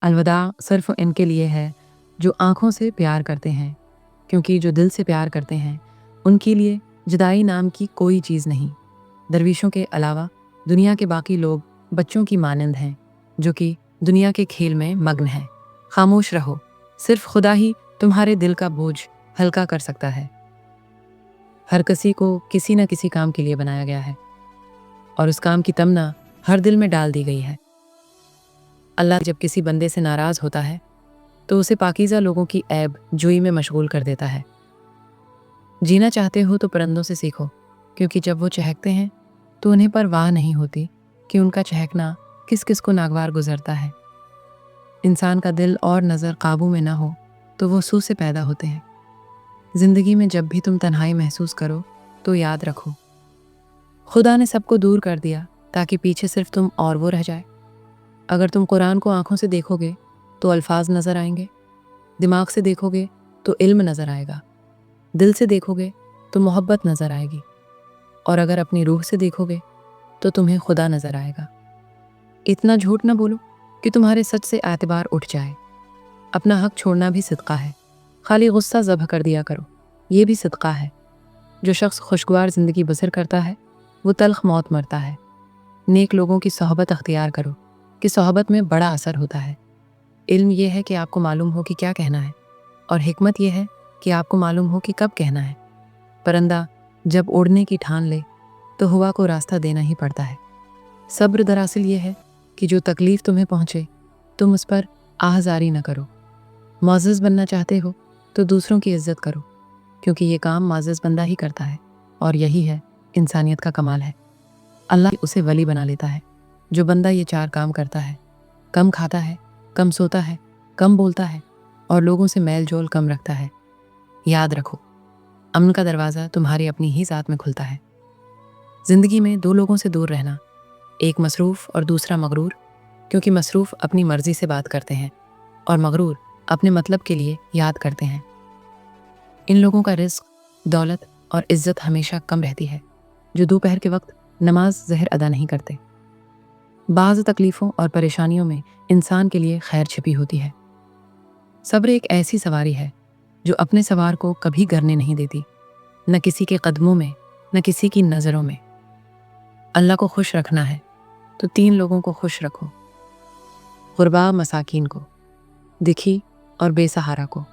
अलविदा सिर्फ इनके लिए है जो आँखों से प्यार करते हैं, क्योंकि जो दिल से प्यार करते हैं उनके लिए जुदाई नाम की कोई चीज़ नहीं। दरवीशों के अलावा दुनिया के बाकी लोग बच्चों की मानंद हैं जो कि दुनिया के खेल में मग्न हैं। खामोश रहो, सिर्फ खुदा ही तुम्हारे दिल का बोझ हल्का कर सकता है। हर किसी को किसी न किसी काम के लिए बनाया गया है और उस काम की तमन्ना हर दिल में डाल दी गई है। अल्लाह जब किसी बंदे से नाराज़ होता है तो उसे पाकीज़ा लोगों की ऐब जोई में मशगूल कर देता है। जीना चाहते हो तो परिंदों से सीखो, क्योंकि जब वो चहकते हैं तो उन्हें परवाह नहीं होती कि उनका चहकना किस किस को नागवार गुजरता है। इंसान का दिल और नज़र काबू में ना हो तो वो सूह से पैदा होते हैं। ज़िंदगी में जब भी तुम तन्हाई महसूस करो तो याद रखो, खुदा ने सबको दूर कर दिया ताकि पीछे सिर्फ तुम और वो रह जाए। अगर तुम कुरान को आंखों से देखोगे तो अल्फाज नज़र आएंगे, दिमाग से देखोगे तो इल्म नज़र आएगा, दिल से देखोगे तो मोहब्बत नज़र आएगी, और अगर अपनी रूह से देखोगे तो तुम्हें खुदा नज़र आएगा। इतना झूठ न बोलो कि तुम्हारे सच से एतबार उठ जाए। अपना हक छोड़ना भी सदका है। खाली गुस्सा ज़ब्ह कर दिया करो, ये भी सदका है। जो शख्स खुशगवार ज़िंदगी बसर करता है वो तल्ख मौत मरता है। नेक लोगों की सोहबत अख्तियार करो कि सोहबत में बड़ा असर होता है। इल्म यह है कि आपको मालूम हो कि क्या कहना है, और हिकमत यह है कि आपको मालूम हो कि कब कहना है। परिंदा जब उड़ने की ठान ले तो हवा को रास्ता देना ही पड़ता है। सब्र दरअसल ये है कि जो तकलीफ़ तुम्हें पहुँचे तुम उस पर आहज़ारी न करो। मुअज़्ज़ज़ बनना चाहते हो तो दूसरों की इज़्ज़त करो, क्योंकि ये काम मुअज़्ज़ज़ बंदा ही करता है, और यही है इंसानियत का कमाल है। अल्लाह उसे वली बना लेता है जो बंदा ये 4 काम करता है। कम खाता है, कम सोता है, कम बोलता है और लोगों से मेल जोल कम रखता है। याद रखो, अमन का दरवाज़ा तुम्हारी अपनी ही ज़ात में खुलता है। ज़िंदगी में 2 लोगों से दूर रहना, एक मसरूफ़ और दूसरा मगरूर, क्योंकि मसरूफ़ अपनी मर्ज़ी से बात करते हैं और मगरूर अपने मतलब के लिए याद करते हैं। इन लोगों का रिज़्क़, दौलत और इज़्ज़त हमेशा कम रहती है जो दोपहर के वक्त नमाज ज़हर अदा नहीं करते। बाज़ तकलीफ़ों और परेशानियों में इंसान के लिए खैर छिपी होती है। सब्र एक ऐसी सवारी है जो अपने सवार को कभी गिरने नहीं देती, न किसी के कदमों में, न किसी की नज़रों में। अल्लाह को खुश रखना है तो 3 लोगों को खुश रखो, गुरबा मसाकीन को, दिखी और बेसहारा को।